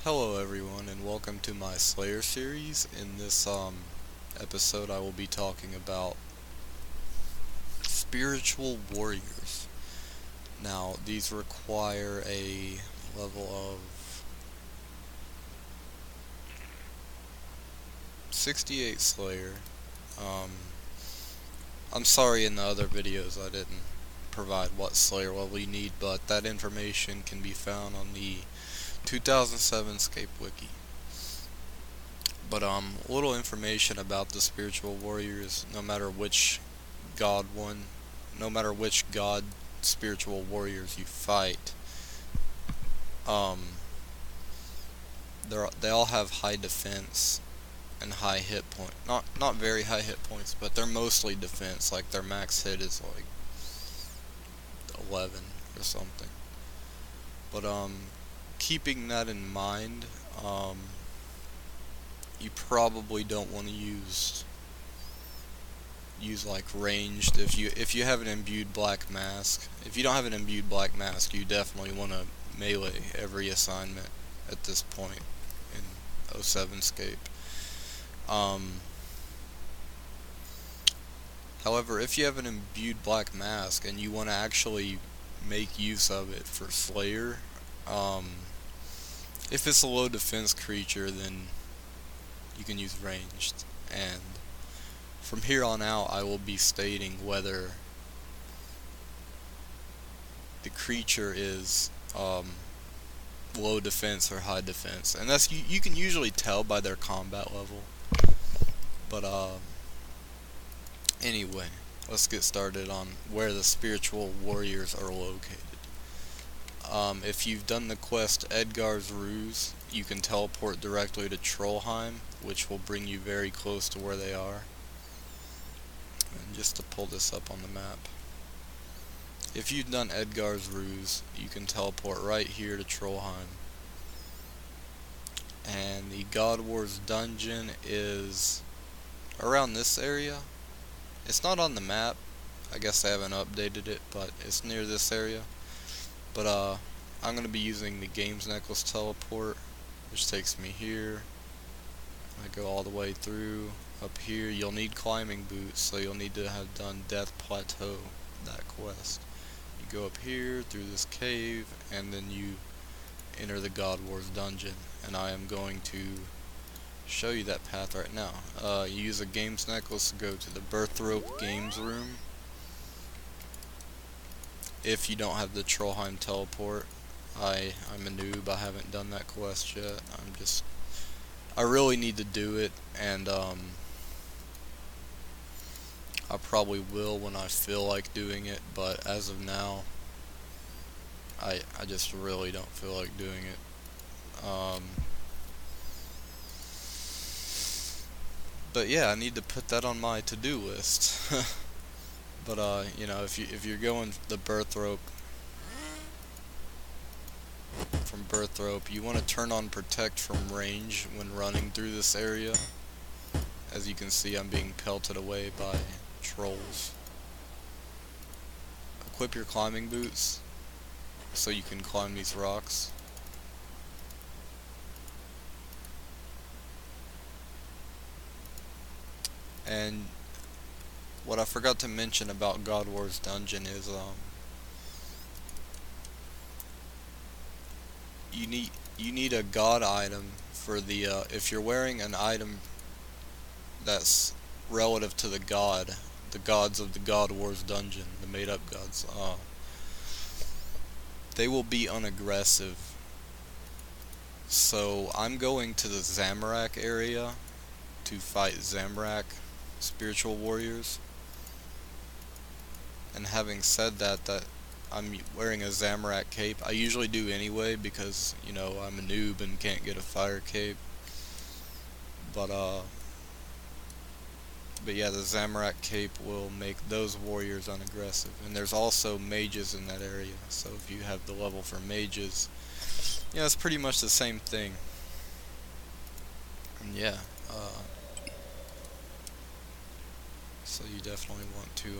Hello everyone and welcome to my Slayer series. In this episode I will be talking about spiritual warriors. Now these require a level of 68 Slayer. Um, I'm sorry in the other videos I didn't provide what Slayer level you need, but that information can be found on the 2007 Scape Wiki. But a little information about the spiritual warriors. God one, no matter which god spiritual warriors you fight, um, they all have high defense and high hit point. Not very high hit points, but they're mostly defense. Like their max hit is like 11 or something. But keeping that in mind, you probably don't want to use like ranged. If you have an imbued black mask. If you don't have an imbued black mask, you definitely want to melee every assignment at this point in 07 Scape. However, if you have an imbued black mask and you want to actually make use of it for Slayer, if it's a low defense creature, then you can use ranged. And from here on out, I will be stating whether the creature is low defense or high defense, and that's you can usually tell by their combat level. But anyway, let's get started on where the spiritual warriors are located. If you've done the quest Edgar's Ruse, you can teleport directly to Trollheim, which will bring you very close to where they are. And just to pull this up on the map, if you've done Edgar's Ruse, you can teleport right here to Trollheim. And the God Wars dungeon is around this area. It's not on the map. I guess I haven't updated it, but it's near this area. But I'm going to be using the Games Necklace teleport, which takes me here. I go all the way through. Up here, you'll need climbing boots, so you'll need to have done Death Plateau, that quest. You go up here, through this cave, and then you enter the God Wars dungeon. And I am going to show you that path right now. You use a Games Necklace to go to the Birthrope Games Room. If you don't have the Trollheim teleport, I'm a noob, I haven't done that quest yet. I really need to do it, and I probably will when I feel like doing it, but as of now, I just really don't feel like doing it. But yeah, I need to put that on my to-do list. But you know, if you're going the Birthrope, from Birthrope, you want to turn on Protect from range when running through this area. As you can see, I'm being pelted away by trolls. Equip your climbing boots so you can climb these rocks. And what I forgot to mention about God Wars Dungeon is you need a god item for the if you're wearing an item that's relative to the gods of the God Wars dungeon, the made up gods, they will be unaggressive. So I'm going to the Zamorak area to fight Zamorak spiritual warriors. And having said that, I'm wearing a Zamorak cape. I usually do anyway because, you know, I'm a noob and can't get a fire cape. But yeah, the Zamorak cape will make those warriors unaggressive. And there's also mages in that area, so if you have the level for mages, yeah, it's pretty much the same thing. And yeah, so you definitely want to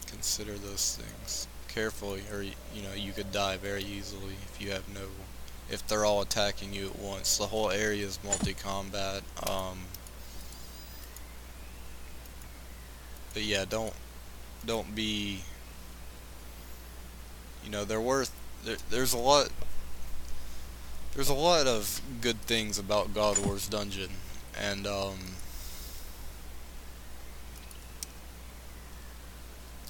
consider those things. carefully, or you know, you could die very easily if you have no, if they're all attacking you at once. The whole area is multi-combat. But yeah, don't be, you know, there's a lot of good things about God of War's dungeon, and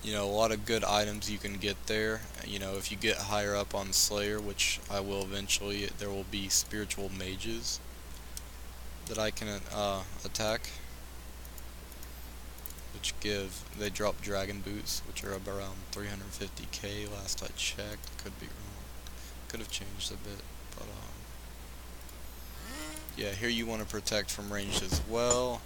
you know, a lot of good items you can get there. You know, if you get higher up on Slayer, which I will eventually, there will be spiritual mages that I can attack, which they drop dragon boots, which are up around 350k last I checked. Could be wrong, could have changed a bit, but yeah, here you want to protect from range as well.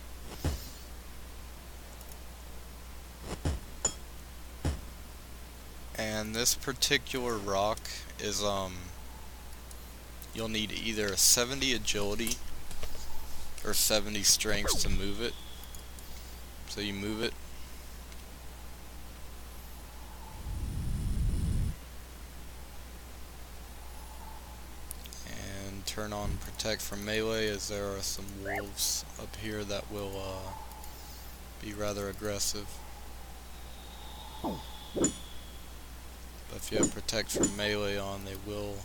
And this particular rock is you'll need either 70 agility or 70 strength to move it. So you move it, and turn on protect from melee, as there are some wolves up here that will be rather aggressive. But if you have protect from melee on, they will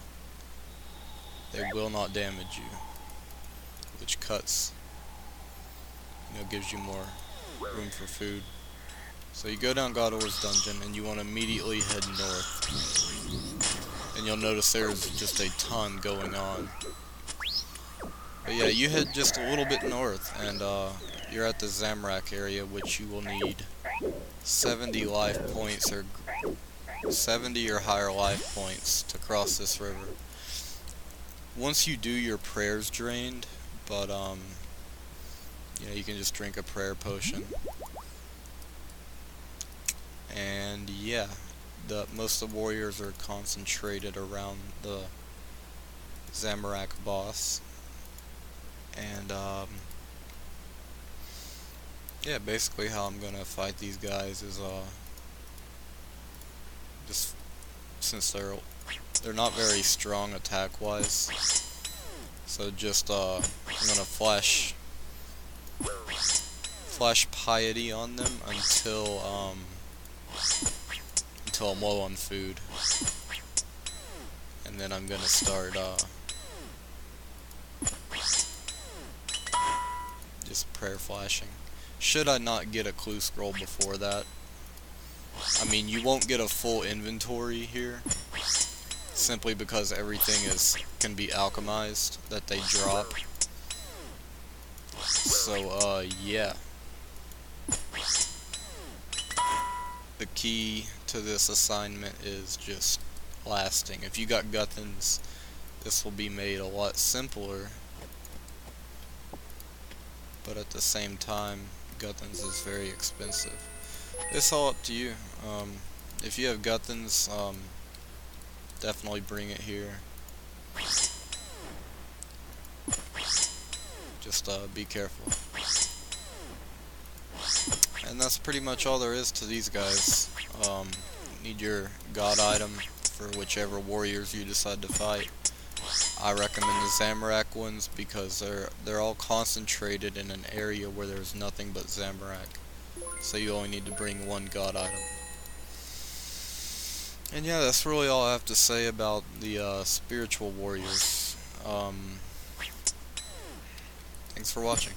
not damage you, which cuts, you know, gives you more room for food. So you go down God of War's dungeon and you want to immediately head north, and you'll notice there's just a ton going on. But yeah, you head just a little bit north and you're at the Zamorak area, which you will need 70 life points, or 70 or higher life points to cross this river. Once you do, your prayer's drained, but you know, you can just drink a prayer potion. And yeah, most of the warriors are concentrated around the Zamorak boss. And yeah, basically how I'm gonna fight these guys is just, since they're not very strong attack wise, so just I'm gonna flash piety on them until I'm low on food, and then I'm gonna start just prayer flashing. Should I not get a clue scroll before that? I mean, you won't get a full inventory here, simply because everything can be alchemized that they drop. So yeah. The key to this assignment is just lasting. If you got Guthans, this will be made a lot simpler, but at the same time, Guthans is very expensive. It's all up to you. If you have Guthans, definitely bring it here. Just be careful. And that's pretty much all there is to these guys. Need your god item for whichever warriors you decide to fight. I recommend the Zamorak ones because they're all concentrated in an area where there's nothing but Zamorak. So you only need to bring one god item. And yeah, that's really all I have to say about the spiritual warriors. Thanks for watching.